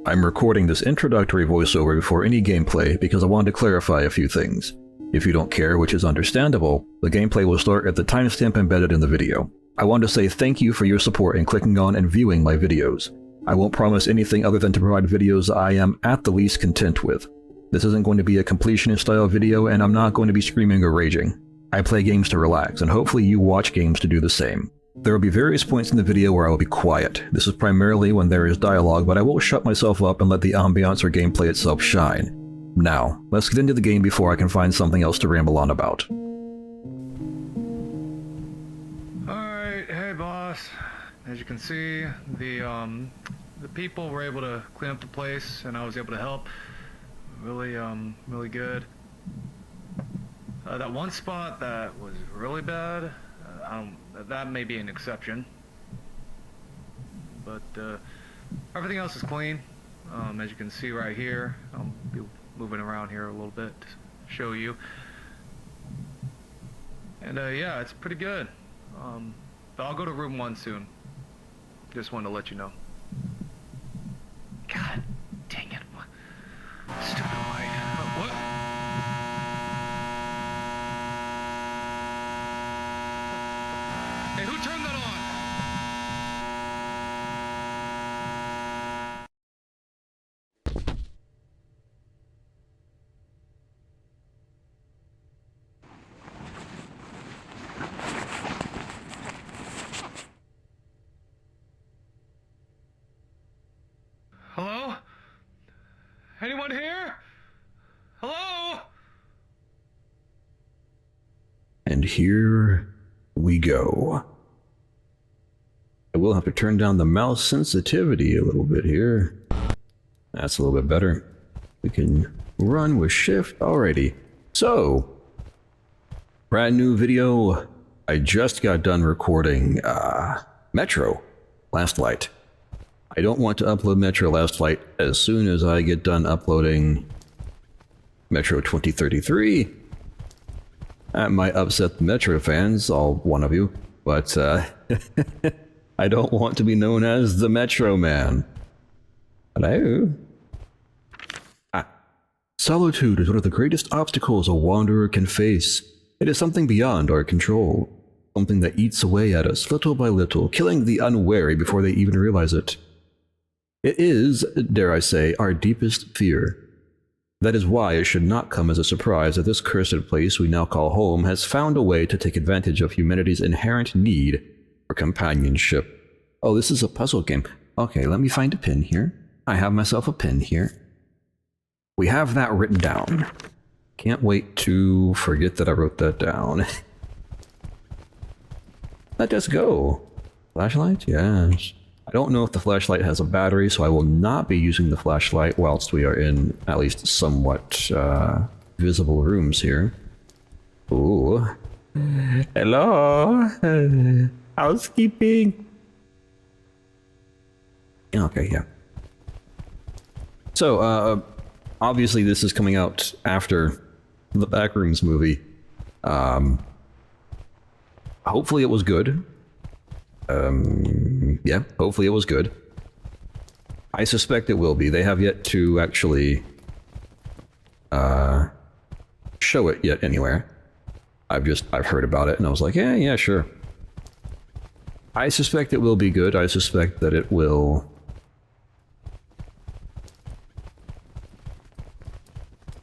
I'm recording this introductory voiceover before any gameplay because I wanted to clarify a few things. If you don't care, which is understandable, the gameplay will start at the timestamp embedded in the video. I want to say thank you for your support in clicking on and viewing my videos. I won't promise anything other than to provide videos I am at the least content with. This isn't going to be a completionist style video, and I'm not going to be screaming or raging. I play games to relax, and hopefully you watch games to do the same. There will be various points in the video where I will be quiet. This is primarily when there is dialogue, but I will shut myself up and let the ambiance or gameplay itself shine. Now, let's get into the game before I can find something else to ramble on about. Alright, hey boss. As you can see, the people were able to clean up the place, and I was able to help. Really good. That one spot that was really bad, that may be an exception. But everything else is clean. As you can see right here, I'll be moving around here a little bit to show you. And yeah, it's pretty good. But I'll go to room 1 soon. Just wanted to let you know. God dang it. Stupid light. What? Hey, who turned that on? Hello? Anyone here? Hello? And here we go. I will have to turn down the mouse sensitivity a little bit here. That's a little bit better. We can run with shift. Alrighty. So, brand new video. I just got done recording Metro Last Light. I don't want to upload Metro Last Light as soon as I get done uploading Metro 2033. That might upset the Metro fans, all one of you, but I don't want to be known as the Metro Man. Hello? Solitude is one of the greatest obstacles a wanderer can face. It is something beyond our control. Something that eats away at us little by little, killing the unwary before they even realize it. It is, dare I say, our deepest fear. That is why it should not come as a surprise that this cursed place we now call home has found a way to take advantage of humanity's inherent need for companionship. Oh, this is a puzzle game. Okay, let me find a pin here. I have myself a pin here. We have that written down. Can't wait to forget that I wrote that down. Let us go. Flashlight? Yes. I don't know if the flashlight has a battery, so I will not be using the flashlight whilst we are in at least somewhat visible rooms here. Ooh. Hello? Housekeeping? Okay, yeah. So, obviously this is coming out after the Backrooms movie. Hopefully it was good. Yeah, hopefully it was good. I suspect it will be. They have yet to actually show it yet anywhere. I've heard about it and I was like, yeah, sure. I suspect it will be good. I suspect that it will...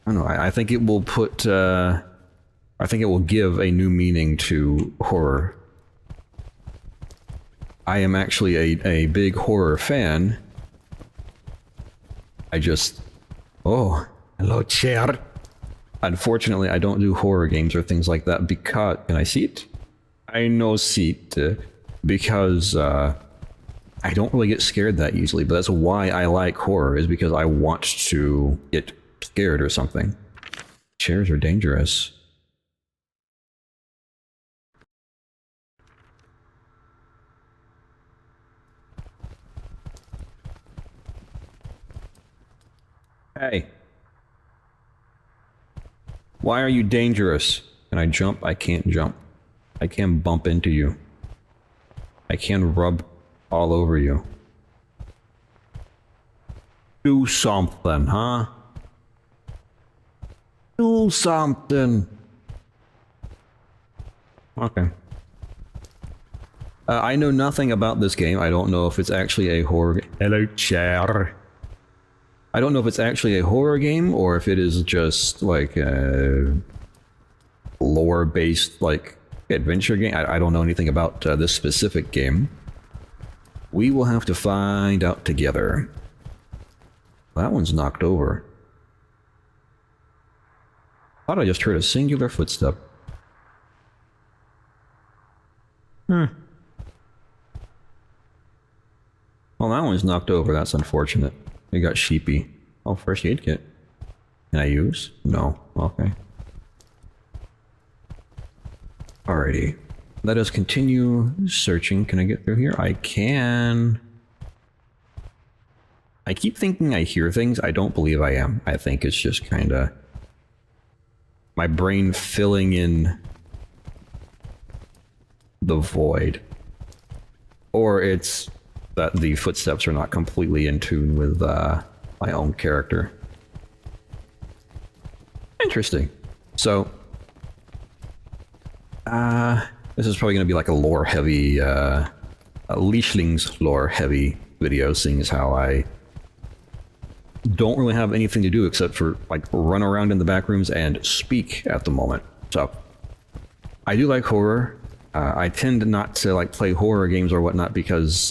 I don't know, I think it will put, I think it will give a new meaning to horror. I am actually a big horror fan. Oh, hello, chair. Unfortunately, I don't do horror games or things like that because... Can I see it? I no seat. Because, I don't really get scared that easily, but that's why I like horror, is because I want to get scared or something. Chairs are dangerous. Hey. Why are you dangerous? Can I jump? I can't jump. I can bump into you. I can rub all over you. Do something, huh? Do something. Okay. I know nothing about this game. I don't know if it's actually a horror... Hello, chair. I don't know if it's actually a horror game or if it is just like a lore-based like adventure game. I don't know anything about this specific game. We will have to find out together. That one's knocked over. Thought I just heard a singular footstep. Well, that one's knocked over. That's unfortunate. We got sheepy. Oh, first aid kit. Can I use? No. Okay. Alrighty. Let us continue searching. Can I get through here? I can. I keep thinking I hear things. I don't believe I am. I think it's just kind of my brain filling in the void. Or it's that the footsteps are not completely in tune with my own character. Interesting. So, this is probably going to be like a lore-heavy, a Leichlings lore-heavy video, seeing as how I don't really have anything to do except for, like, run around in the back rooms and speak at the moment. So, I do like horror. I tend not to, like, play horror games or whatnot because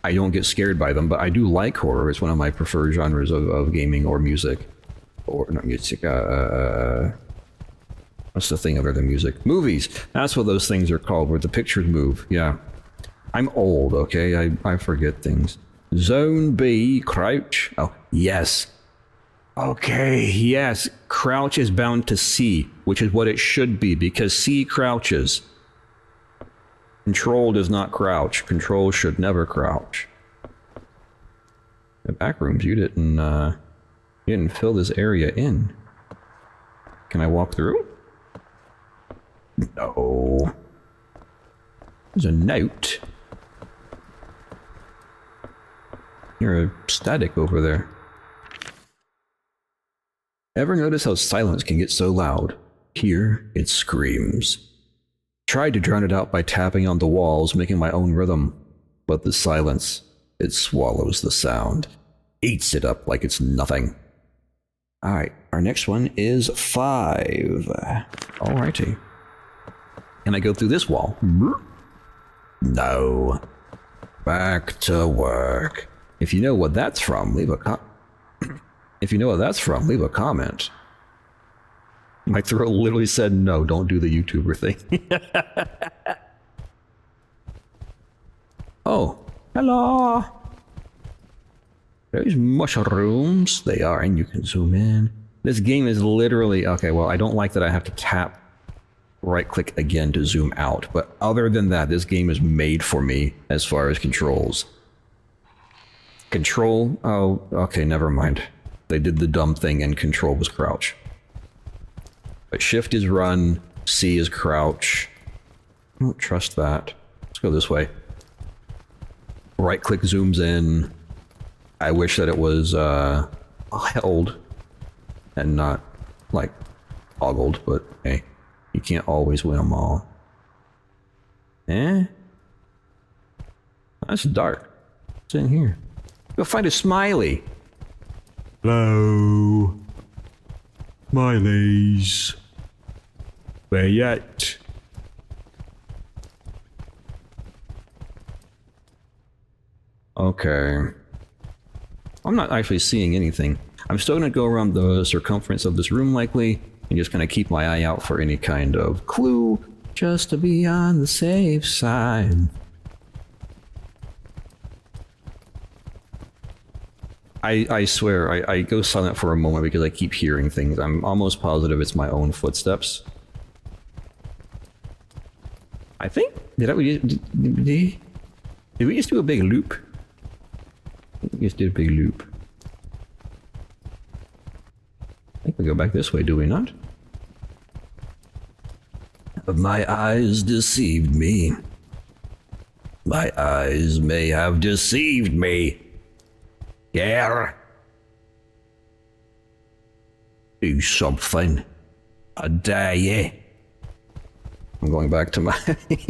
I don't get scared by them, but I do like horror. It's one of my preferred genres of gaming or music. Or, not music, what's the thing other than music? Movies! That's what those things are called, where the pictures move, yeah. I'm old, okay? I forget things. Zone B, crouch. Oh, yes. Okay, yes. Crouch is bound to C, which is what it should be, because C crouches. Control does not crouch. Control should never crouch. The Backrooms, you didn't fill this area in. Can I walk through? No. There's a note. You're static over there. Ever notice how silence can get so loud? Here, it screams. Tried to drown it out by tapping on the walls, making my own rhythm. But the silence, it swallows the sound. Eats it up like it's nothing. Alright, our next one is 5. Alrighty. Can I go through this wall? No. Back to work. If you know what that's from, leave a comment. My throat literally said no, don't do the YouTuber thing. Oh, hello. There's mushrooms. They are, and you can zoom in. This game is literally, okay, well, I don't like that I have to tap right-click again to zoom out, but other than that, this game is made for me as far as controls. Control, oh, okay, never mind. They did the dumb thing and control was crouch. But shift is run, C is crouch. I don't trust that. Let's go this way. Right-click zooms in. I wish that it was held and not, like, toggled, but hey, you can't always win them all. Eh? That's dark. What's in here? Go find a smiley. Hello. Smileys. Where yet? Okay. I'm not actually seeing anything. I'm still gonna go around the circumference of this room likely, and just kind of keep my eye out for any kind of clue, just to be on the safe side. I swear, I go silent for a moment because I keep hearing things. I'm almost positive it's my own footsteps. I think, did we just do a big loop? We just did a big loop. I think we go back this way, do we not? My eyes deceived me. My eyes may have deceived me. Yeah. Do something. I dare you. I'm going back to my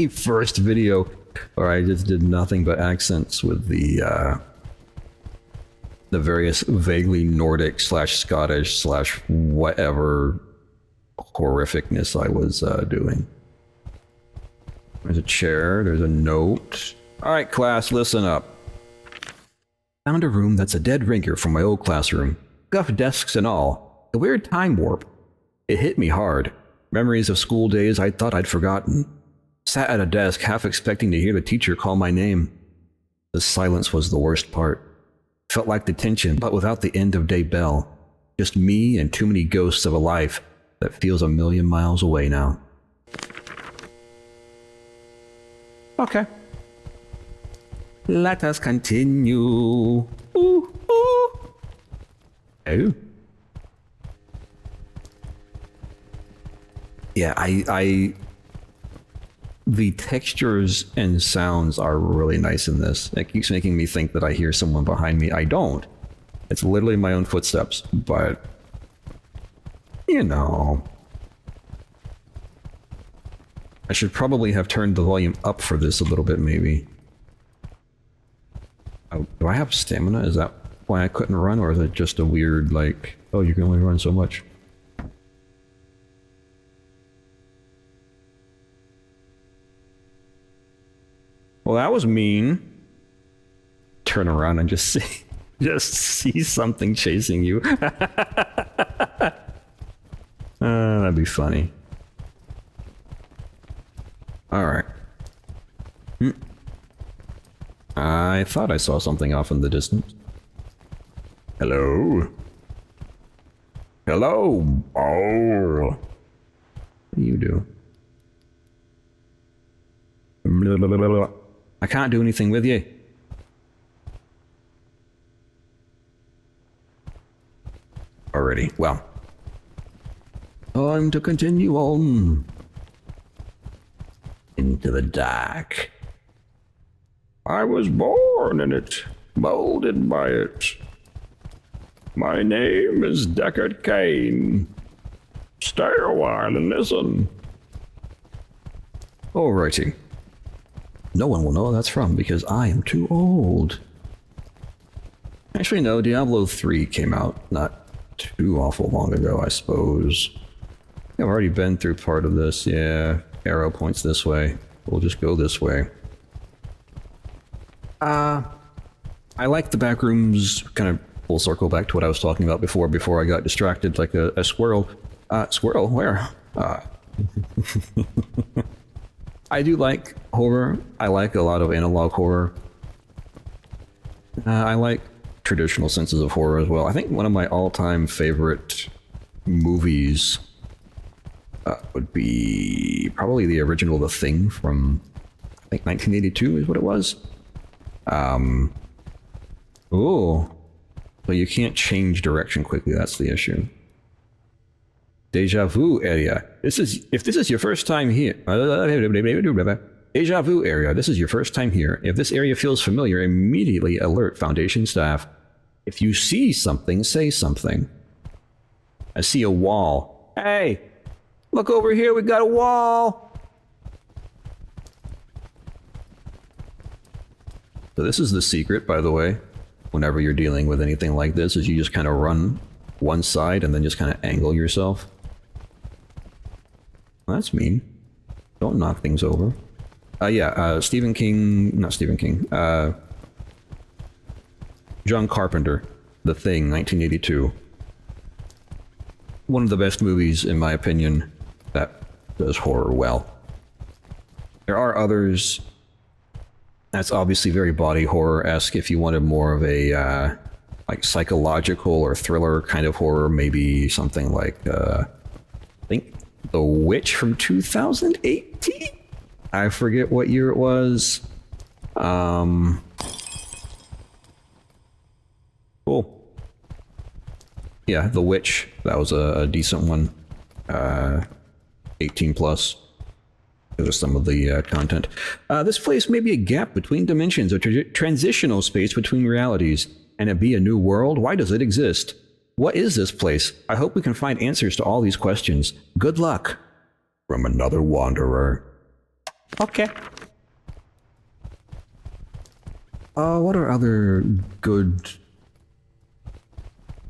first video where I just did nothing but accents with the various vaguely Nordic / Scottish / whatever horrificness I was doing. There's a chair, there's a note. Alright class, listen up. Found a room that's a dead ringer from my old classroom. Guff desks and all. A weird time warp. It hit me hard. Memories of school days I thought I'd forgotten. Sat at a desk, half expecting to hear the teacher call my name. The silence was the worst part. Felt like detention, but without the end of day bell. Just me and too many ghosts of a life that feels a million miles away now. Okay. Let us continue. Ooh, ooh. Oh. Yeah, the textures and sounds are really nice in this. It keeps making me think that I hear someone behind me. I don't. It's literally my own footsteps, but you know. I should probably have turned the volume up for this a little bit, maybe. Oh, do I have stamina? Is that why I couldn't run, or is it just a weird, like, oh, you can only run so much? Well, that was mean. Turn around and just see something chasing you. That'd be funny. Alright. I thought I saw something off in the distance. Hello? Hello? Oh. What do you do? I can't do anything with you. Already. Well. Time to continue on. Into the dark. I was born in it, molded by it. My name is Deckard Kane. Stay a while and listen. Alrighty. No one will know where that's from because I am too old. Actually, no, Diablo 3 came out not too awful long ago, I suppose. I've already been through part of this, yeah. Arrow points this way. We'll just go this way. I like the Backrooms, kind of full circle back to what I was talking about before I got distracted like a squirrel. Squirrel? Where? I do like horror. I like a lot of analog horror. I like traditional senses of horror as well. I think one of my all-time favorite movies would be probably the original The Thing from, I think, 1982 is what it was. Oh, but you can't change direction quickly, that's the issue. Deja vu area. If this is your first time here. Deja vu area. This is your first time here. If this area feels familiar, immediately alert Foundation staff. If you see something, say something. I see a wall. Hey, look over here, we got a wall. So this is the secret, by the way. Whenever you're dealing with anything like this, is you just kind of run one side and then just kind of angle yourself. Well, that's mean. Don't knock things over. Stephen King, not Stephen King, John Carpenter, The Thing, 1982. One of the best movies, in my opinion, that does horror well. There are others. That's obviously very body horror-esque. If you wanted more of a like psychological or thriller kind of horror, maybe something like I think The Witch from 2018. I forget what year it was. Cool. Yeah, The Witch. That was a decent one. 18 plus. Those are some of the content. This place may be a gap between dimensions, a transitional space between realities. And it be a new world? Why does it exist? What is this place? I hope we can find answers to all these questions. Good luck. From another wanderer. Okay. What are other good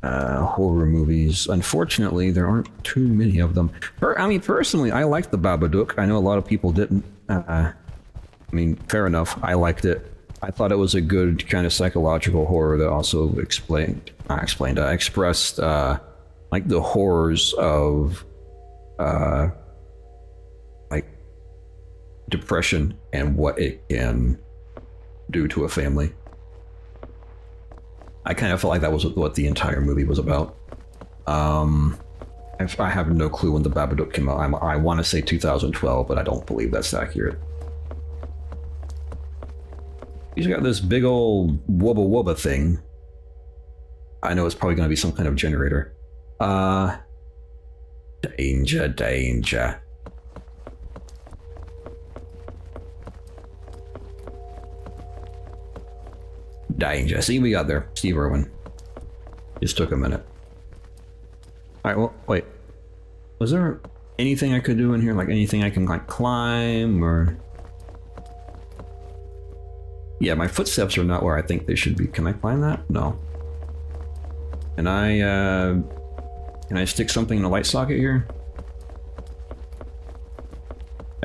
horror movies? Unfortunately, there aren't too many of them. I mean, personally, I liked The Babadook. I know a lot of people didn't. I mean, fair enough. I liked it. I thought it was a good kind of psychological horror that also expressed like the horrors of like depression and what it can do to a family. I kind of felt like that was what the entire movie was about. I have no clue when The Babadook came out. I want to say 2012, but I don't believe that's accurate. He's got this big old wubba wubba thing. I know it's probably going to be some kind of generator. Danger, danger. Danger. See, we got there. Steve Irwin. Just took a minute. Alright, well, wait. Was there anything I could do in here? Like anything I can like climb or... Yeah, my footsteps are not where I think they should be. Can I climb that? No. Can I stick something in a light socket here?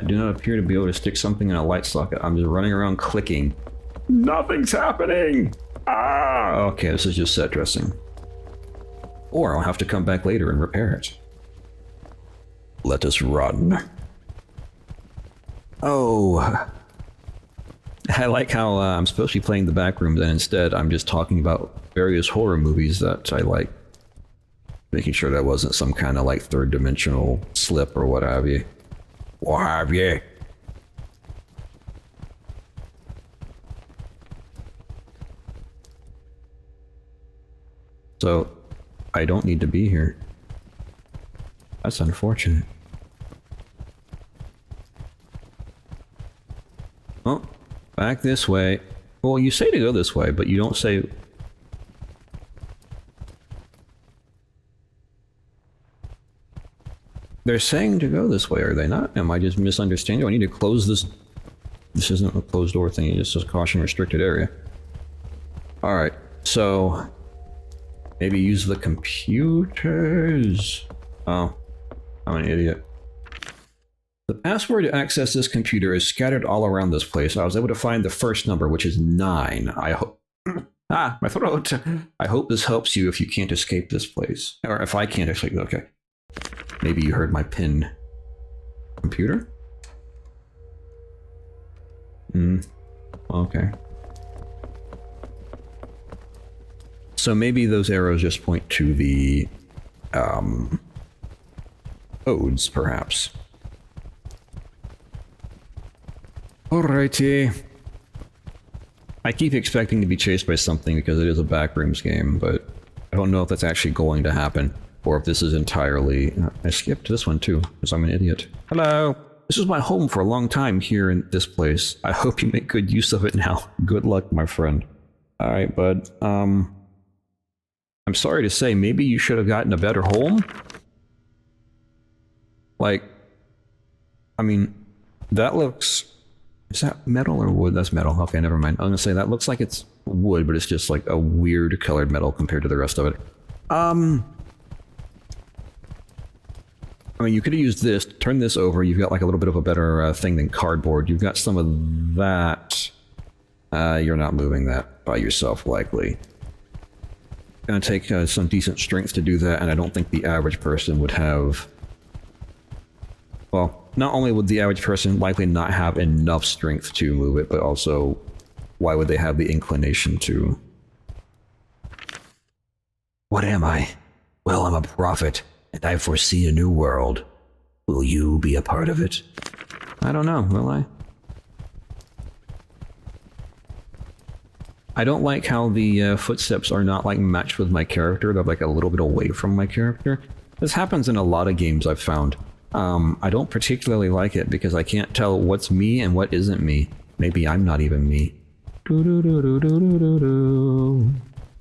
I do not appear to be able to stick something in a light socket. I'm just running around clicking. Nothing's happening! Ah! Okay, this is just set dressing. Or I'll have to come back later and repair it. Let us run. Oh. I like how I'm supposed to be playing the Backrooms and instead I'm just talking about various horror movies that I like. Making sure that wasn't some kind of like third dimensional slip or what have you. What have you? So, I don't need to be here. That's unfortunate. Oh, back this way. Well, you say to go this way, but you don't say... They're saying to go this way, are they not? Am I just misunderstanding? Do I need to close this? This isn't a closed door thing, it's just a caution restricted area. Alright, so... Maybe use the computers. Oh, I'm an idiot. The password to access this computer is scattered all around this place. I was able to find the first number, which is 9. I hope... Ah, my throat! I hope this helps you if you can't escape this place. Or if I can't escape, okay. Maybe you heard my PIN. Computer? Okay. So maybe those arrows just point to the, codes, perhaps. Alrighty. I keep expecting to be chased by something because it is a Backrooms game, but I don't know if that's actually going to happen, or if this is entirely... I skipped this one too, because I'm an idiot. Hello! This was my home for a long time here in this place. I hope you make good use of it now. Good luck, my friend. Alright, bud. I'm sorry to say, maybe you should have gotten a better home? Like, I mean, that looks... Is that metal or wood? That's metal. Okay, never mind. I'm gonna say that looks like it's wood, but it's just like a weird colored metal compared to the rest of it. I mean, you could have used this, turn this over, you've got like a little bit of a better thing than cardboard. You've got some of that. You're not moving that by yourself, likely. Gonna take some decent strength to do that, and I don't think the average person would have... Well, not only would the average person likely not have enough strength to move it, but also, why would they have the inclination to? What am I? Well, I'm a prophet, and I foresee a new world. Will you be a part of it? I don't know, will I? I don't like how the footsteps are not like matched with my character. They're like a little bit away from my character. This happens in a lot of games I've found. I don't particularly like it because I can't tell what's me and what isn't me. Maybe I'm not even me.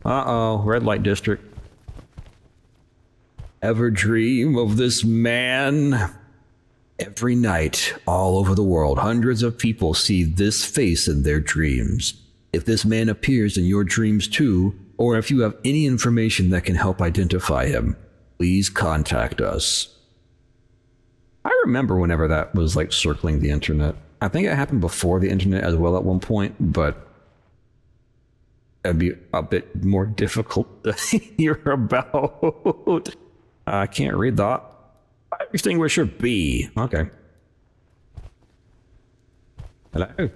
Uh-oh, red light district. ever dream of this man? Every night, all over the world, hundreds of people see this face in their dreams. If this man appears in your dreams too, or if you have any information that can help identify him, please contact us. I remember whenever that was like circling the internet. I think it happened before the internet as well at one point, but it'd be a bit more difficult to hear about. I can't read that. Fire extinguisher B. Okay. Hello?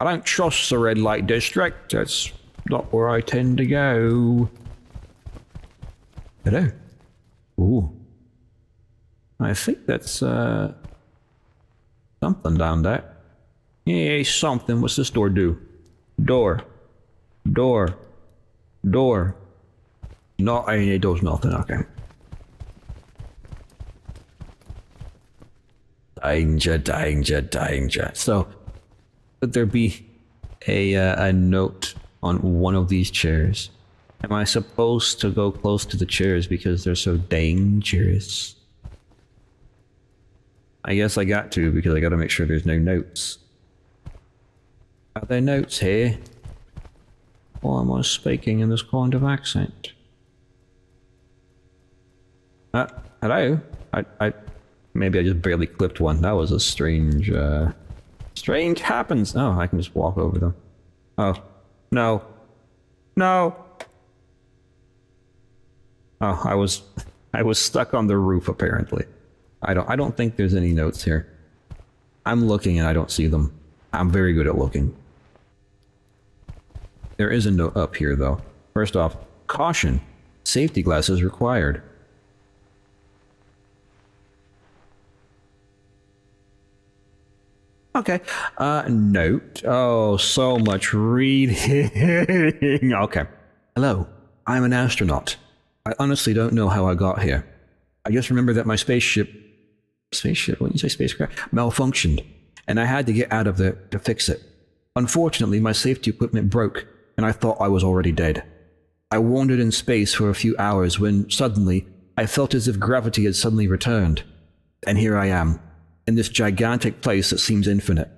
I don't trust the red light district. That's not where I tend to go. Hello? Ooh. I think that's, something down there. Yeah, something. What's this door do? Door. Door. Door. No, it does nothing. Okay. Danger, danger, danger. So, would there be a note on one of these chairs? Am I supposed to go close to the chairs because they're so dangerous? I guess I got to, because I gotta make sure there's no notes. Are there notes here? Why am I speaking in this kind of accent? Hello? Maybe I just barely clipped one. That was a strange, strange happens. Oh, I can just walk over them. Oh. No. No! Oh, I was stuck on the roof, apparently. I don't think there's any notes here. I'm looking and I don't see them. I'm very good at looking. There is a note up here, though. First off, caution. Safety glasses required. Okay. Note. Oh, so much reading. Okay. Hello. I'm an astronaut. I honestly don't know how I got here. I just remember that my spaceship, what did you say, spacecraft? Malfunctioned, and I had to get out of there to fix it. Unfortunately, my safety equipment broke, and I thought I was already dead. I wandered in space for a few hours when, suddenly, I felt as if gravity had suddenly returned. And here I am, in this gigantic place that seems infinite.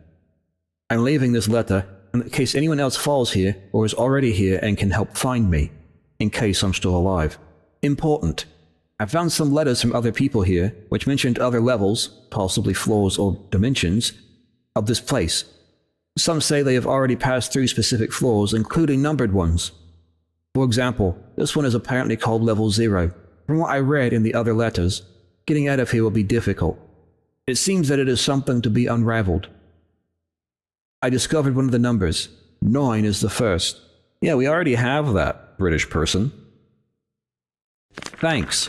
I'm leaving this letter in case anyone else falls here or is already here and can help find me, in case I'm still alive. Important. I found some letters from other people here, which mentioned other levels, possibly floors or dimensions, of this place. Some say they have already passed through specific floors, including numbered ones. For example, this one is apparently called Level 0. From what I read in the other letters, getting out of here will be difficult. It seems that it is something to be unraveled. I discovered one of the numbers. 9 is the first. Yeah, we already have that, British person. Thanks,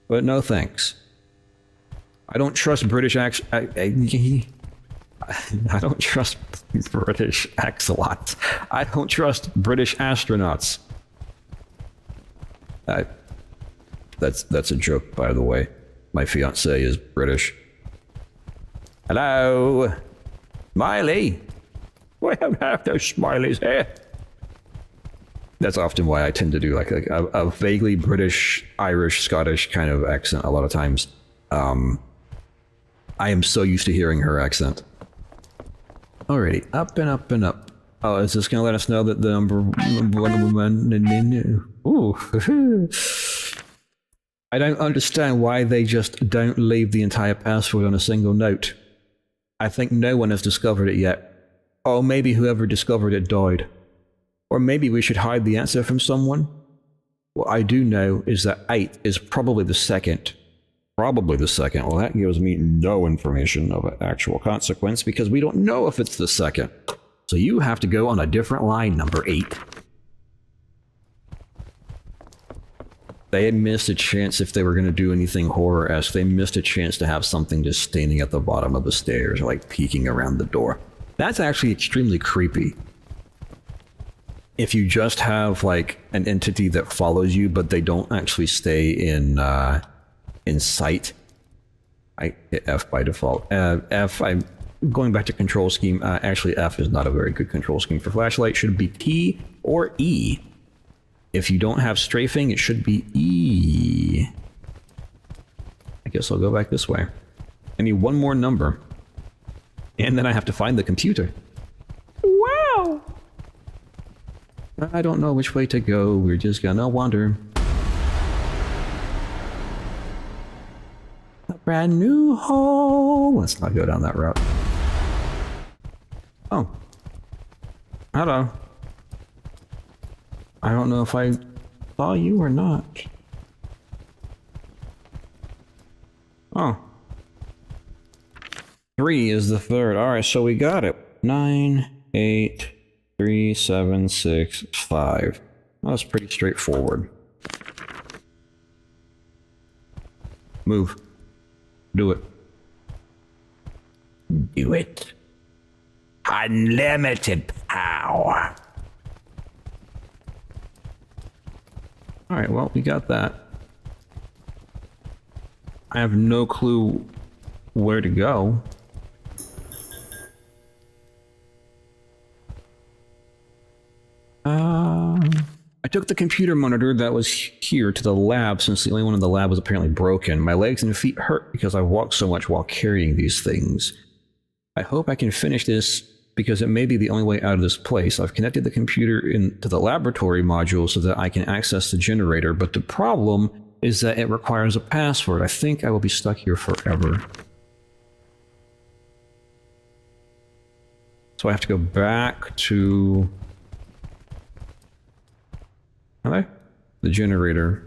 but no thanks. I don't trust British I don't trust British axolotls. I don't trust British astronauts. That's a joke, by the way. My fiancée is British. Hello? Smiley? We don't have those smileys here. That's often why I tend to do like a vaguely British, Irish, Scottish kind of accent a lot of times. I am so used to hearing her accent. Alrighty, up and up and up. Oh, is this gonna let us know that the number one? Ooh. I don't understand why they just don't leave the entire password on a single note. I think no one has discovered it yet. Or maybe whoever discovered it died. Or maybe we should hide the answer from someone? What I do know is that 8 is probably the second. Probably the second. Well, that gives me no information of actual consequence because we don't know if it's the second. So you have to go on a different line, number 8. They had missed a chance if they were going to do anything horror-esque. They missed a chance to have something just standing at the bottom of the stairs, like peeking around the door. That's actually extremely creepy. If you just have like an entity that follows you, but they don't actually stay in sight. I hit F by default. F, I'm going back to control scheme. Actually, F is not a very good control scheme for flashlight. Should be T or E. If you don't have strafing, it should be E. I guess I'll go back this way. I need one more number. And then I have to find the computer. Wow! I don't know which way to go. We're just gonna wander. A brand new hole. Let's not go down that route. Oh. Hello. I don't know if I saw you or not. Oh. 3 is the third. Alright, so we got it. 9, 8, 3, 7, 6, 5. That was pretty straightforward. Move. Do it. Do it. Unlimited power. Alright, well, we got that. I have no clue where to go. I took the computer monitor that was here to the lab since the only one in the lab was apparently broken. My legs and feet hurt because I walked so much while carrying these things. I hope I can finish this because it may be the only way out of this place. I've connected the computer into the laboratory module so that I can access the generator, but the problem is that it requires a password. I think I will be stuck here forever. So I have to go back to... Hello? The generator.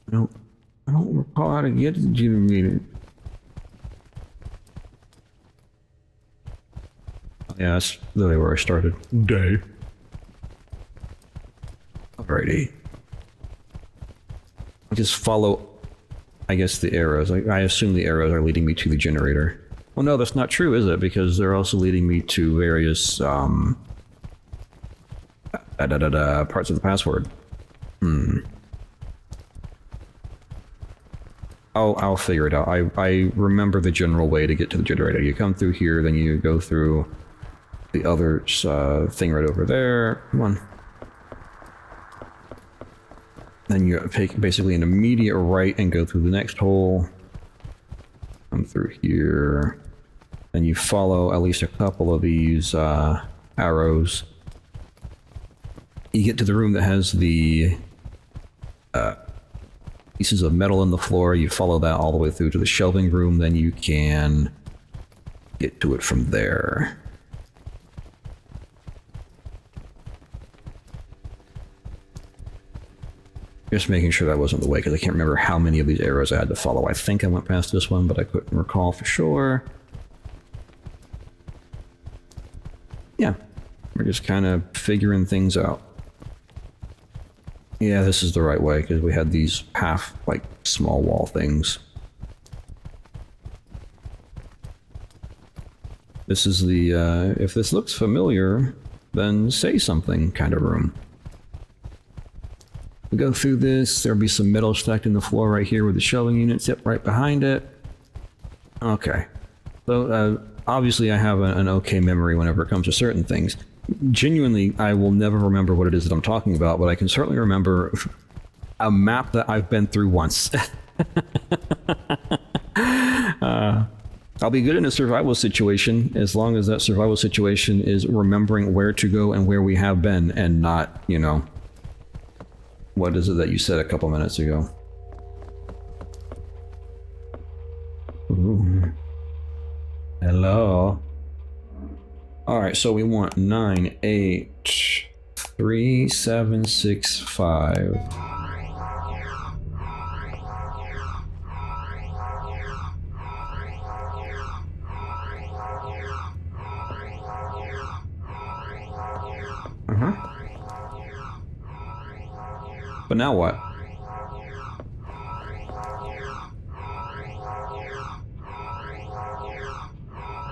I don't recall how to get to the generator. Yeah, that's literally where I started. Day. Alrighty. I'll just follow, I guess, the arrows. I assume the arrows are leading me to the generator. Well, no, that's not true, is it? Because they're also leading me to various, parts of the password. I'll figure it out. I remember the general way to get to the generator. You come through here, then you go through the other thing right over there. Come on. Then you take basically an immediate right and go through the next hole. Come through here. Then you follow at least a couple of these arrows. You get to the room that has the pieces of metal in the floor. You follow that all the way through to the shelving room, then you can get to it from there. Just making sure that wasn't the way, because I can't remember how many of these arrows I had to follow. I think I went past this one, but I couldn't recall for sure. Yeah, we're just kind of figuring things out. Yeah, this is the right way, because we had these half, like, small wall things. This is the, if this looks familiar, then say something kind of room. We go through this, there'll be some metal stacked in the floor right here with the shelving unit sit right behind it. Okay. So, obviously I have an okay memory whenever it comes to certain things. Genuinely, I will never remember what it is that I'm talking about, but I can certainly remember a map that I've been through once. I'll be good in a survival situation as long as that survival situation is remembering where to go and where we have been and not, you know, what is it that you said a couple minutes ago? Ooh. Hello. Alright, so we want 9, 8, 3, 7, 6, 5. But now what?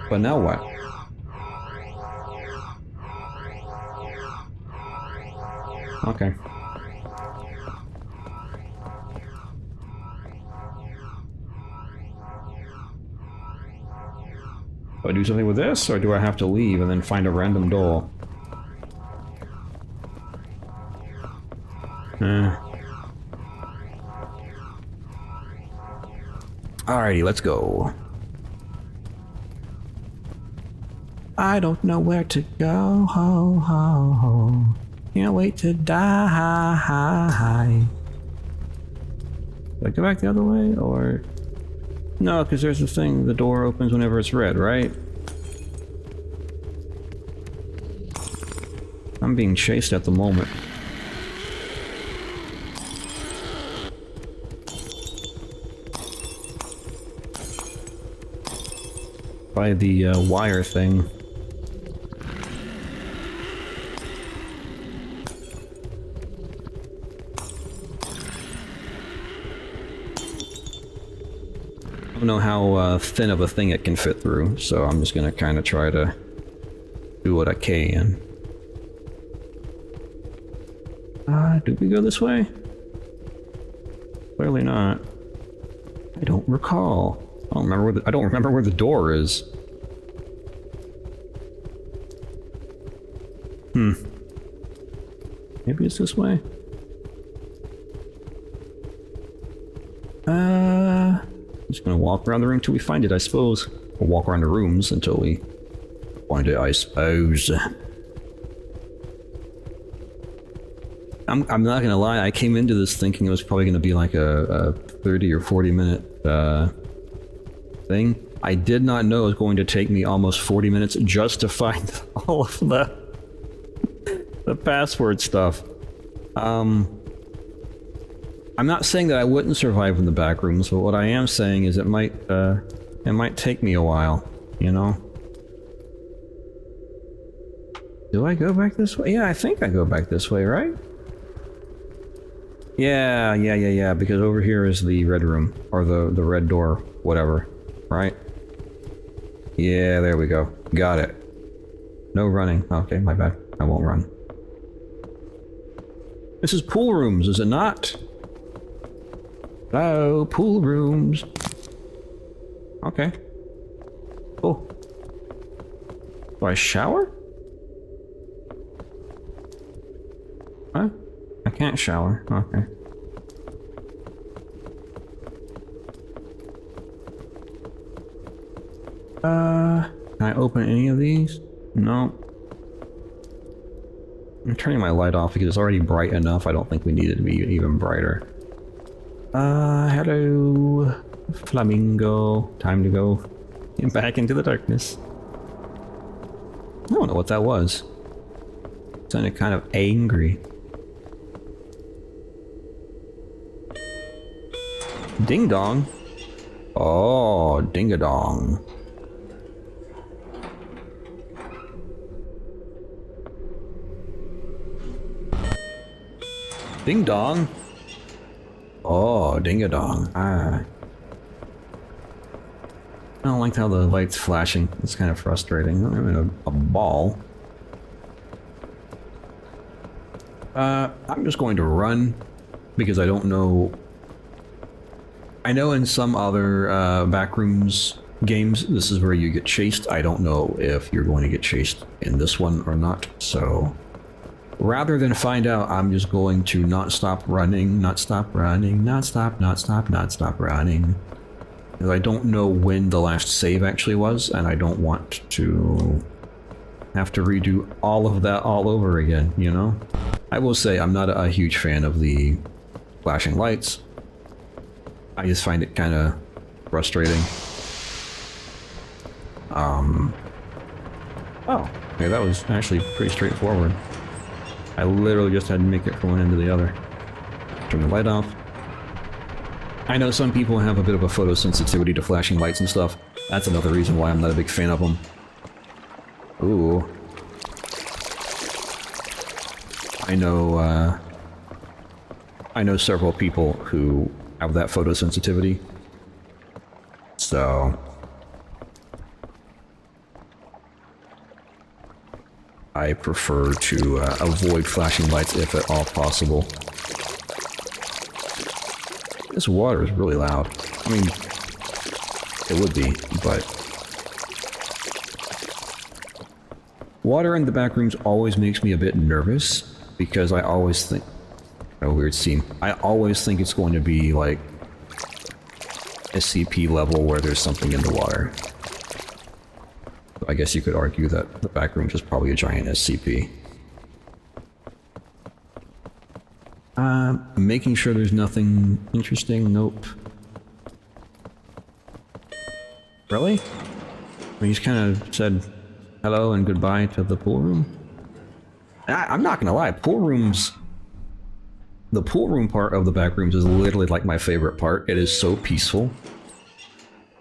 But now what? Okay. Do I do something with this, or do I have to leave and then find a random door? Alrighty, let's go. I don't know where to go. Ho, ho, ho. Can't wait to die. Do I go back the other way, or... No, because there's the thing, the door opens whenever it's red, right? I'm being chased at the moment. By the wire thing. I don't know how thin of a thing it can fit through, so I'm just gonna kind of try to do what I can. Did we go this way? Clearly not. I don't recall. I don't remember where the door is. Maybe it's this way? I'm just gonna walk around the room till we find it, I suppose. Or walk around the rooms until we find it, I suppose. I'm not gonna lie, I came into this thinking it was probably gonna be like a 30 or 40 minute thing. I did not know it was going to take me almost 40 minutes just to find all of the password stuff. I'm not saying that I wouldn't survive in the back rooms, but what I am saying is it might take me a while, you know? Do I go back this way? Yeah, I think I go back this way, right? Yeah, because over here is the red room, or the red door, whatever, right? Yeah, there we go. Got it. No running. Okay, my bad. I won't run. This is pool rooms, is it not? Hello, pool rooms. Okay. Cool. Do I shower? Huh? I can't shower. Okay. Can I open any of these? No. I'm turning my light off because it's already bright enough. I don't think we need it to be even brighter. Hello, flamingo. Time to go back into the darkness. I don't know what that was. It sounded kind of angry. Ding dong. Oh, ding-a-dong. Ding dong. Oh, ding-a-dong. Ah. I don't like how the light's flashing. It's kind of frustrating. I'm in a ball. I'm just going to run because I don't know. I know in some other Backrooms games, this is where you get chased. I don't know if you're going to get chased in this one or not, so rather than find out, I'm just going to not stop running, not stop running. Because I don't know when the last save actually was, and I don't want to have to redo all of that all over again, you know? I will say I'm not a huge fan of the flashing lights. I just find it kind of frustrating. Oh, okay, that was actually pretty straightforward. I literally just had to make it from one end to the other. Turn the light off. I know some people have a bit of a photosensitivity to flashing lights and stuff. That's another reason why I'm not a big fan of them. Ooh. I know several people who have that photosensitivity. So I prefer to avoid flashing lights if at all possible. This water is really loud. I mean, it would be, but water in the back rooms always makes me a bit nervous because I always think A weird scene. I always think it's going to be like SCP level where there's something in the water. I guess you could argue that the Backrooms is probably a giant SCP. Making sure there's nothing interesting. Nope. Really? He just kind of said hello and goodbye to the pool room. I'm not gonna lie, pool rooms... The pool room part of the Backrooms is literally like my favorite part. It is so peaceful.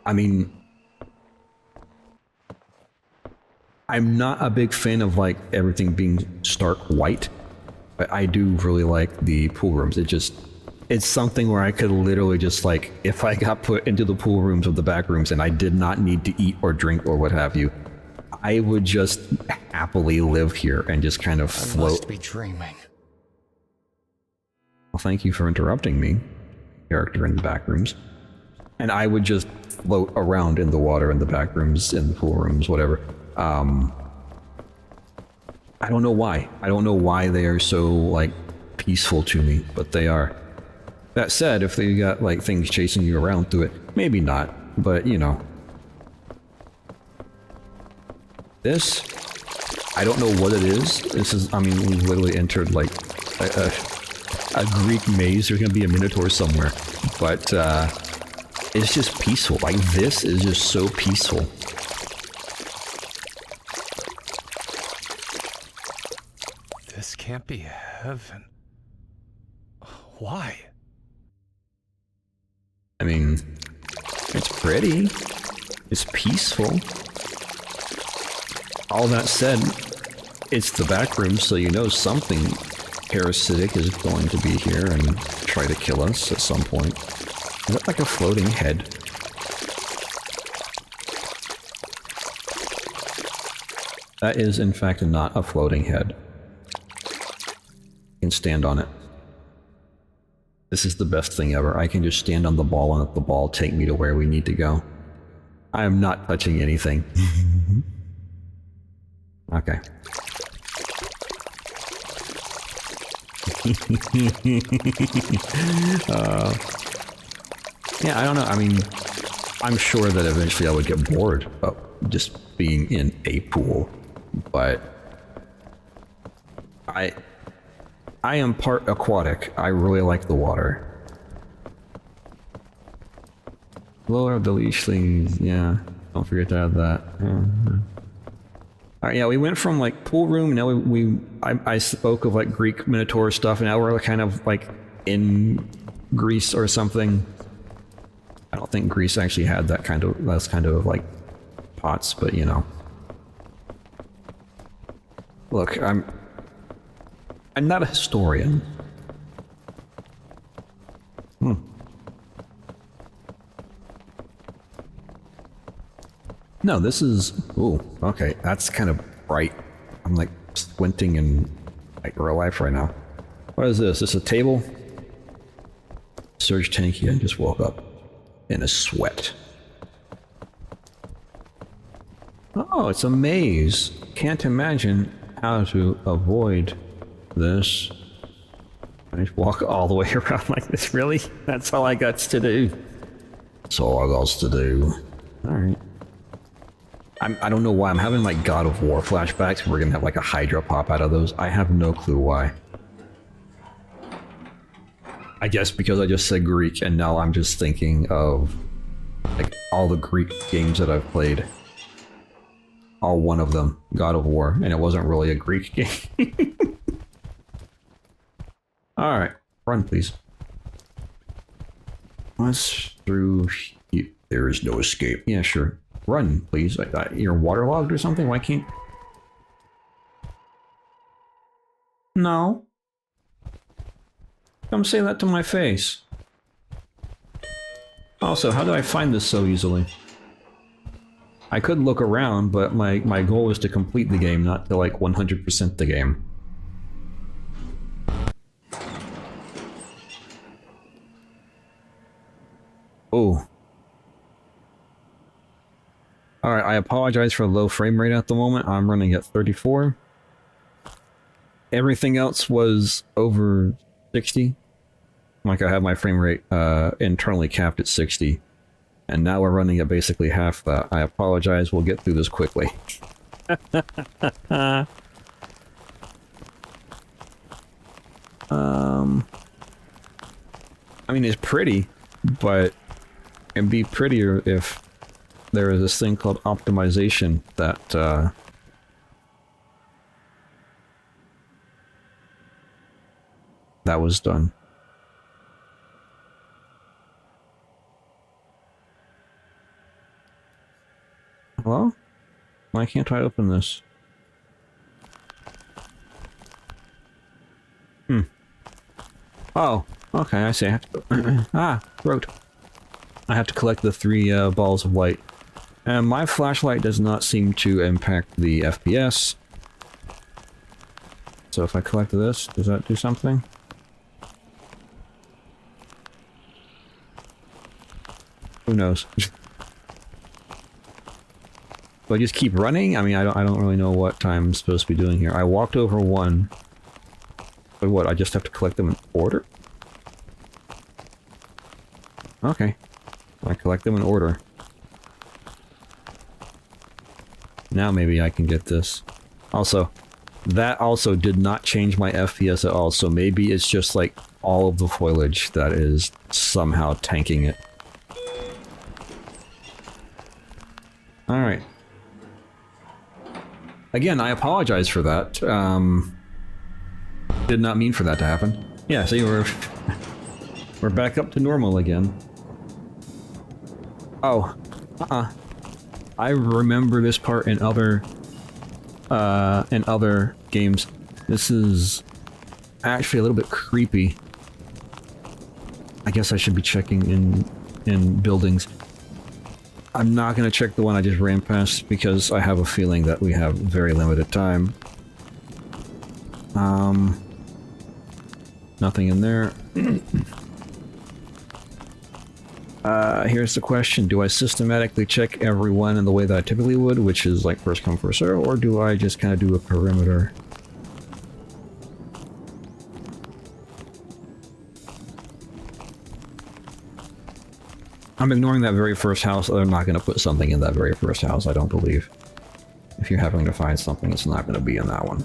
I mean... I'm not a big fan of like everything being stark white, but I do really like the pool rooms. It's something where I could literally just like, if I got put into the pool rooms of the Backrooms and I did not need to eat or drink or what have you, I would just happily live here and just kind of float. I must be dreaming. Well, thank you for interrupting me, character in the Backrooms. And I would just float around in the water, in the Backrooms, in the pool rooms, whatever. I don't know why. I don't know why they are so, like, peaceful to me, but they are. That said, if they got, like, things chasing you around through it, maybe not, but, you know. This, I don't know what it is. This is, I mean, we literally entered, like, a Greek maze. There's gonna be a Minotaur somewhere, but, it's just peaceful. Like, this is just so peaceful. This can't be heaven. Why? I mean, it's pretty. It's peaceful. All that said, it's the Backrooms, so you know something parasitic is going to be here and try to kill us at some point. Is that like a floating head? That is, in fact, not a floating head. Can stand on it. This is the best thing ever. I can just stand on the ball and let the ball take me to where we need to go. I am not touching anything. Okay. Yeah, I don't know. I mean, I'm sure that eventually I would get bored of just being in a pool, but I am part aquatic. I really like the water. Lower the Leichlings, yeah. Don't forget to add that. Alright, yeah, we went from like pool room, now I spoke of like Greek Minotaur stuff, and now we're kind of like in Greece or something. I don't think Greece actually had that kind of like pots, but you know. Look, I'm not a historian. No, this is... Ooh, okay, that's kind of bright. I'm like squinting in like real life right now. What is this? Is this a table? Surge tanky, I just woke up in a sweat. Oh, it's a maze. Can't imagine how to avoid this. I just walk all the way around like this, really? That's all I got to do. That's all I got to do. Alright. I don't know why. I'm having like God of War flashbacks. We're gonna have like a Hydra pop out of those. I have no clue why. I guess because I just said Greek and now I'm just thinking of like all the Greek games that I've played. All one of them, God of War, and it wasn't really a Greek game. Alright, run please. What's through here? There is no escape. Yeah, sure. Run, please. You're waterlogged or something? Why can't... No. Come say that to my face. Also, how do I find this so easily? I could look around, but my goal is to complete the game, not to like 100% the game. Oh. Alright, I apologize for low frame rate at the moment. I'm running at 34. Everything else was over 60. Like I have my frame rate internally capped at 60. And now we're running at basically half that. I apologize, we'll get through this quickly. I mean, it's pretty, but it'd be prettier if there is this thing called optimization that, that was done. Hello? Why can't I open this? Oh, okay, I see. I have to throat. I have to collect the 3 balls of light. And my flashlight does not seem to impact the FPS. So if I collect this, does that do something? Who knows? Do I just keep running? I mean, I don't really know what time I'm supposed to be doing here. I walked over 1. But what, I just have to collect them in order? Okay. I collect them in order. Now maybe I can get this. Also, that also did not change my FPS at all, so maybe it's just like all of the foliage that is somehow tanking it. Alright. Again, I apologize for that. Did not mean for that to happen. Yeah, see, we're back up to normal again. Oh, I remember this part in other games. This is actually a little bit creepy. I guess I should be checking in buildings. I'm not gonna check the one I just ran past because I have a feeling that we have very limited time. Nothing in there. Here's the question. Do I systematically check everyone in the way that I typically would, which is like first come, first serve, or do I just kind of do a perimeter? I'm ignoring that very first house. I'm not going to put something in that very first house, I don't believe. If you're having to find something, it's not going to be in that one.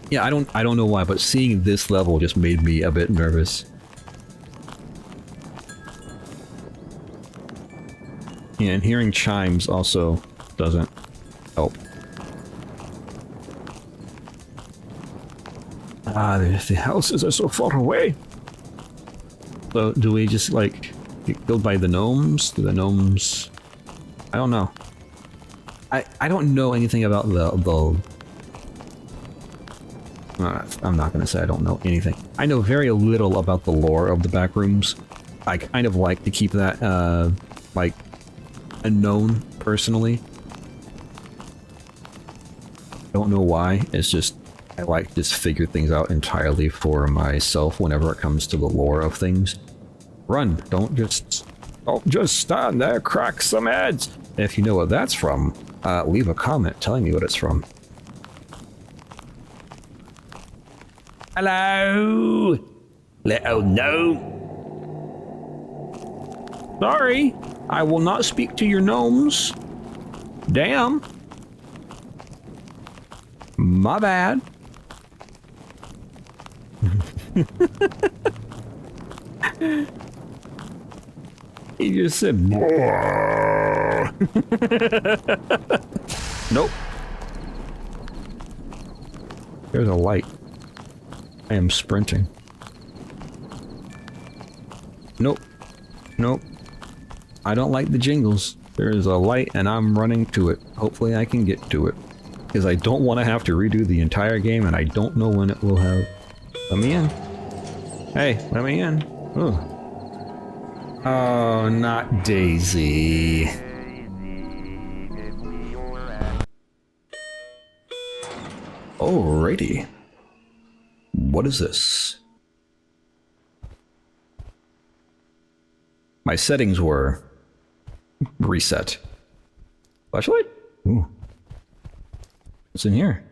Yeah, I don't know why, but seeing this level just made me a bit nervous. Yeah, and hearing chimes also doesn't help. Ah, the houses are so far away. So, do we just, like, get killed by the gnomes? Do the gnomes... I don't know. I don't know anything about the I'm not gonna say I don't know anything. I know very little about the lore of the Backrooms. I kind of like to keep that, like, unknown, personally. Don't know why, it's just, I like to just figure things out entirely for myself whenever it comes to the lore of things. Run, don't just stand there, crack some heads! If you know what that's from, leave a comment telling me what it's from. Hello? Little gnome. Sorry, I will not speak to your gnomes. Damn. My bad. He just said, nope. There's a light. I am sprinting. Nope. Nope. I don't like the jingles. There is a light and I'm running to it. Hopefully I can get to it. Because I don't want to have to redo the entire game and I don't know when it will have... Let me in. Hey, let me in. Ooh. Oh, not Daisy. Alrighty. What is this? My settings were reset. Flashlight? Ooh. What's in here?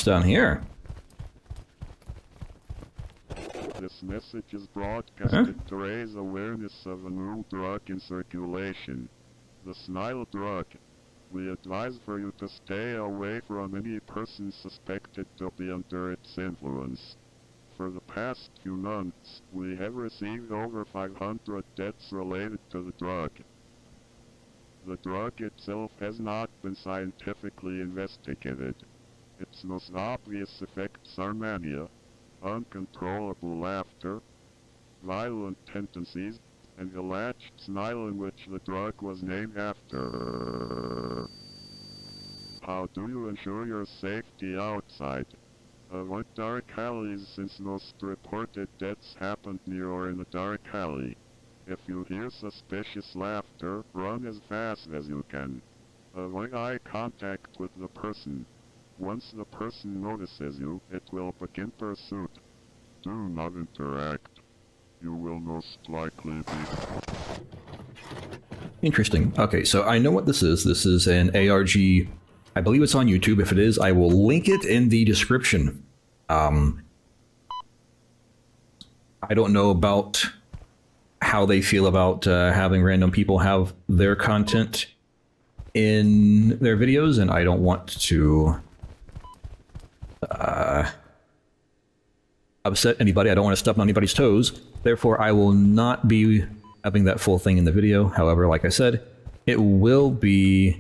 What's down here? This message is broadcasted to raise awareness of a new drug in circulation. The Snile drug. We advise for you to stay away from any person suspected to be under its influence. For the past few months, we have received over 500 deaths related to the drug. The drug itself has not been scientifically investigated. Its most obvious effects are mania, uncontrollable laughter, violent tendencies, and the alleged Snile in which the drug was named after. How do you ensure your safety outside? Avoid dark alleys since most reported deaths happened near or in a dark alley. If you hear suspicious laughter, run as fast as you can. Avoid eye contact with the person. Once the person notices you, it will begin pursuit. Do not interact. You will most likely be... Interesting. Okay, so I know what this is. This is an ARG. I believe it's on YouTube. If it is, I will link it in the description. I don't know about how they feel about having random people have their content in their videos, and I don't want to upset anybody. I don't want to step on anybody's toes. Therefore, I will not be having that full thing in the video. However, like I said, it will be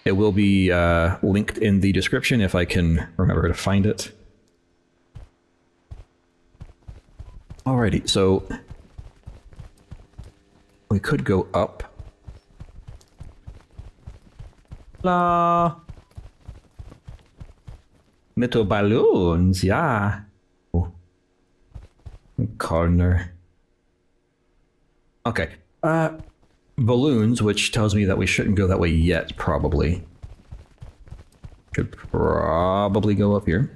linked in the description if I can remember to find it. Alrighty, so we could go up. La metal balloons, yeah. Oh. Corner. Okay. Balloons, which tells me that we shouldn't go that way yet, probably. Should probably go up here.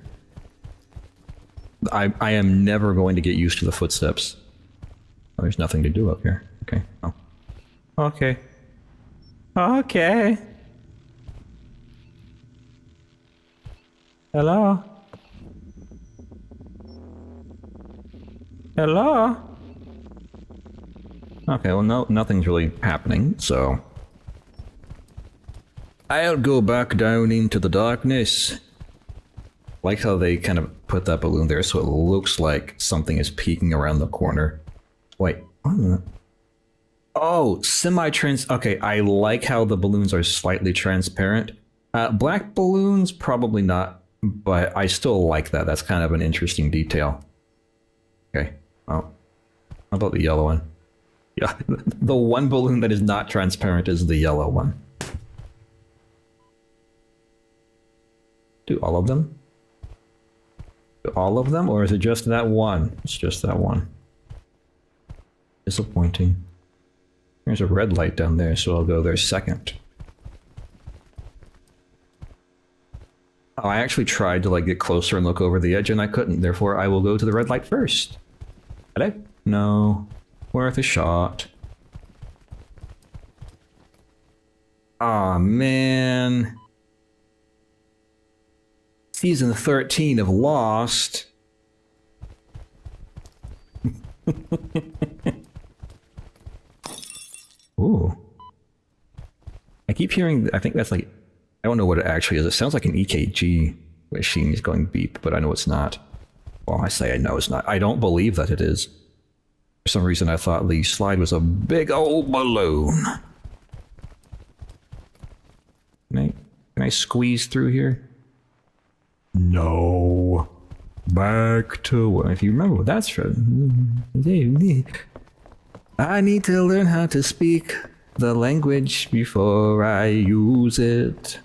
I am never going to get used to the footsteps. Oh, there's nothing to do up here. Okay. Oh. Okay. Okay. Hello? Hello? Okay, well, no, nothing's really happening, so... I'll go back down into the darkness. Like how they kind of put that balloon there so it looks like something is peeking around the corner. Wait, what? Oh, semi-trans... Okay, I like how the balloons are slightly transparent. Black balloons, probably not, but I still like that. That's kind of an interesting detail. Okay, well, how about the yellow one? Yeah, the one balloon that is not transparent is the yellow one. Do all of them? Do all of them, or is it just that one? It's just that one. Disappointing. There's a red light down there, so I'll go there second. Oh, I actually tried to like get closer and look over the edge and I couldn't, therefore I will go to the red light first. Hello? No. Worth a shot. Aw, man. Season 13 of Lost. Ooh. I keep hearing, I think that's like, I don't know what it actually is. It sounds like an EKG machine is going beep, but I know it's not. Well, I say I know it's not. I don't believe that it is. For some reason, I thought the slide was a big old balloon. Can I squeeze through here? No. Back to... If you remember what that's from... I need to learn how to speak the language before I use it.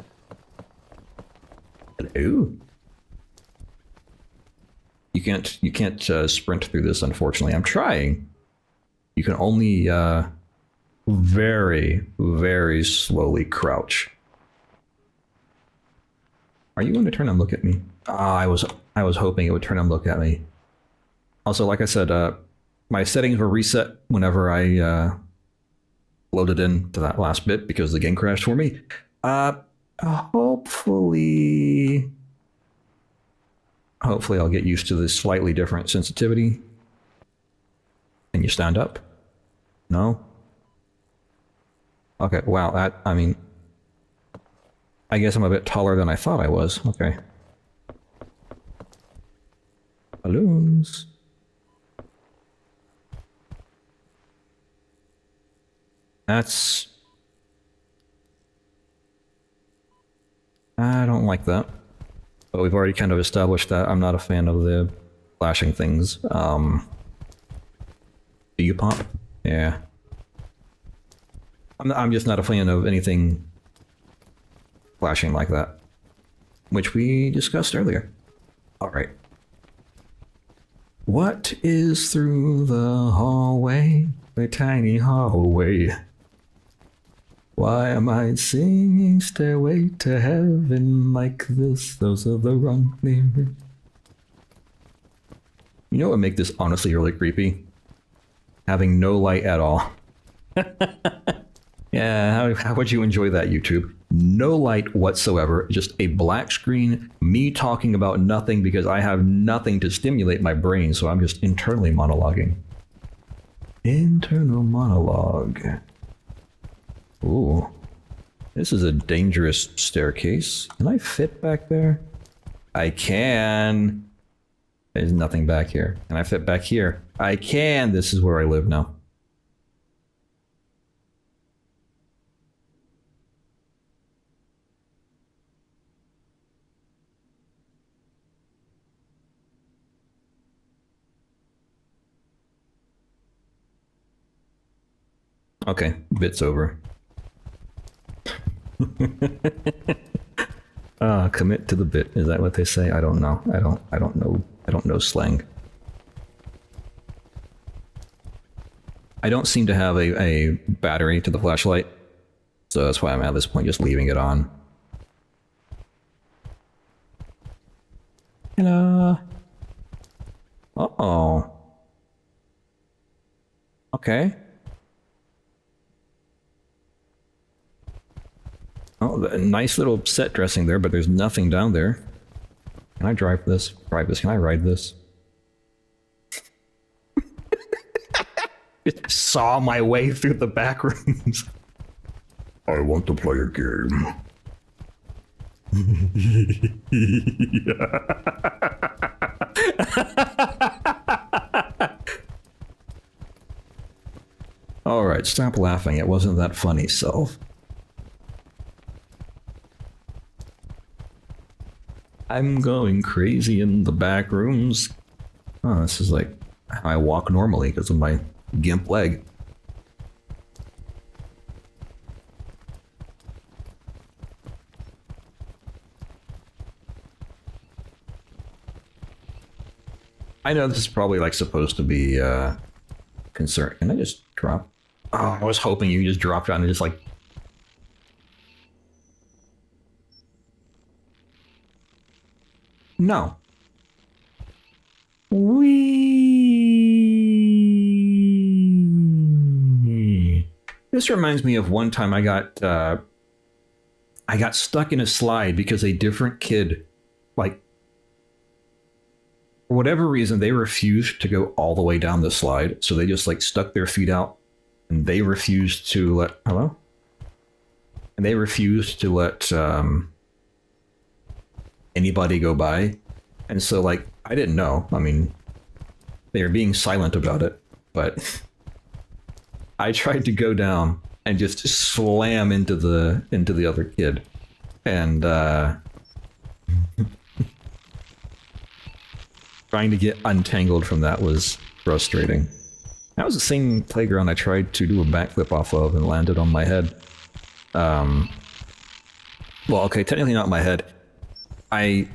Hello? You can't sprint through this, unfortunately. I'm trying. You can only very, very slowly crouch. Are you going to turn and look at me? I was hoping it would turn and look at me. Also, like I said, my settings were reset whenever I loaded into that last bit because the game crashed for me. Hopefully... Hopefully I'll get used to this slightly different sensitivity. Can you stand up? No? Okay, wow, that, I mean... I guess I'm a bit taller than I thought I was. Okay. Balloons. That's... I don't like that. But we've already kind of established that I'm not a fan of the flashing things. Do you pop? Yeah. I'm just not a fan of anything flashing like that. Which we discussed earlier. Alright. What is through the hallway? The tiny hallway. Why am I singing Stairway to Heaven like this? Those are the wrong lyrics. You know what would make this honestly really creepy? Having no light at all. Yeah, how would you enjoy that, YouTube? No light whatsoever, just a black screen, me talking about nothing because I have nothing to stimulate my brain, so I'm just internally monologuing. Internal monologue. Ooh. This is a dangerous staircase. Can I fit back there? I can. There's nothing back here. Can I fit back here? I can. This is where I live now. Okay, bit's over. Commit to the bit. Is that what they say? I don't know. I don't know slang. I don't seem to have a battery to the flashlight, so that's why I'm at this point just leaving it on. Hello. Uh-oh. Okay. Oh, nice little set dressing there, but there's nothing down there. Can I drive this? Can I ride this? Just saw my way through the back rooms. I want to play a game. Alright, stop laughing. It wasn't that funny, self. I'm going crazy in the back rooms. Oh, this is like how I walk normally because of my gimp leg. I know this is probably like supposed to be concern. Can I just drop? Oh, I was hoping you just dropped down and just like. No. Wee. This reminds me of one time I got stuck in a slide because a different kid, like, for whatever reason, they refused to go all the way down the slide, so they just like stuck their feet out, and they refused to let And they refused to let anybody go by, and so like I didn't know. I mean, they were being silent about it, but I tried to go down and just slam into the other kid, and trying to get untangled from that was frustrating. That was the same playground I tried to do a backflip off of and landed on my head. Well, okay, technically not my head. I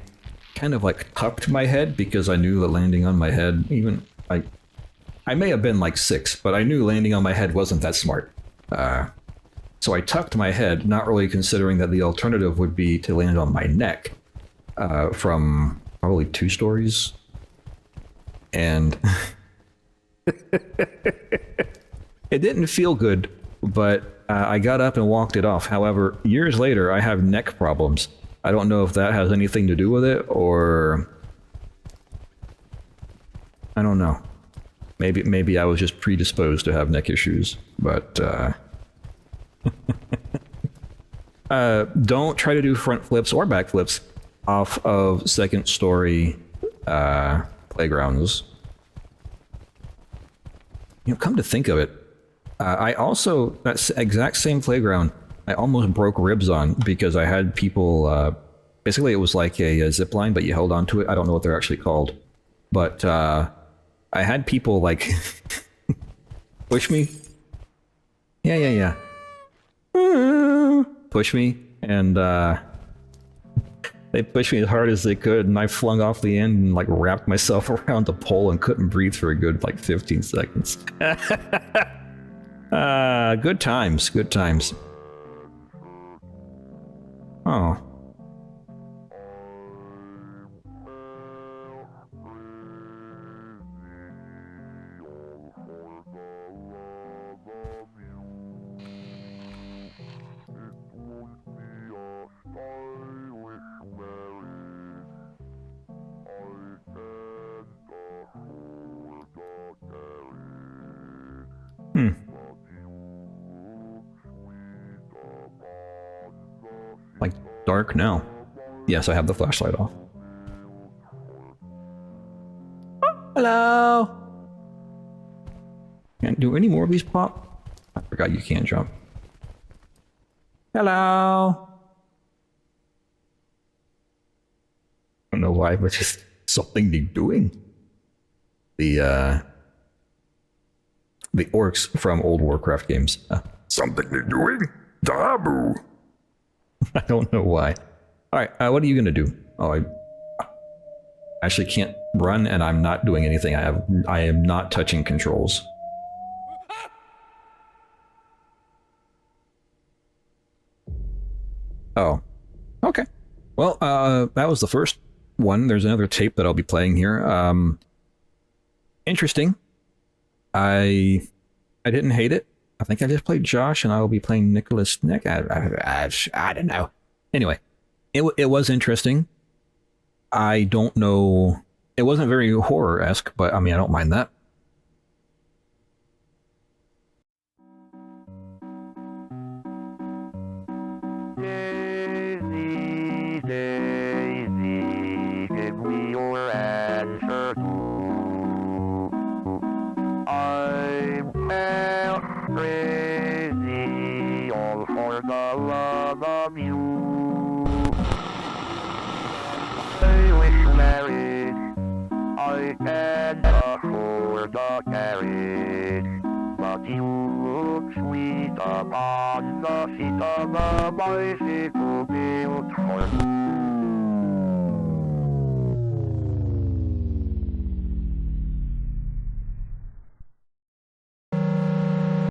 kind of like cupped my head because I knew that landing on my head, even I may have been like 6, but I knew landing on my head wasn't that smart. So I tucked my head, not really considering that the alternative would be to land on my neck from probably 2 stories. And it didn't feel good, but I got up and walked it off. However, years later, I have neck problems. I don't know if that has anything to do with it, or... I don't know. Maybe I was just predisposed to have neck issues, but... don't try to do front flips or back flips off of second story playgrounds. You know, come to think of it, I also, that exact same playground, I almost broke ribs on because I had people, basically it was like a zip line, but you held onto it. I don't know what they're actually called. But I had people like push me. Yeah. Push me, and they pushed me as hard as they could, and I flung off the end and like wrapped myself around the pole and couldn't breathe for a good like 15 seconds. Good times, good times. Oh. Like dark now. Yes, I have the flashlight off. Hello. Can't do any more of these pop. I forgot you can't jump. Hello. I don't know why, but just something they're doing. The orcs from old Warcraft games. Something they're doing. Dabu. I don't know why. All right, what are you gonna do? Oh, I actually can't run, and I'm not doing anything. I am not touching controls. Oh, okay. Well, that was the first one. There's another tape that I'll be playing here. Interesting. I didn't hate it. I think I just played Josh, and I will be playing Nicholas Nick. I don't know. Anyway, it was interesting. I don't know. It wasn't very horror-esque, but I mean, I don't mind that. Daisy, Daisy, give me your answer too. I'm crazy, all for the love of you. I wish married, I can't afford a carriage, but you look sweet upon the seat of a bicycle built for you.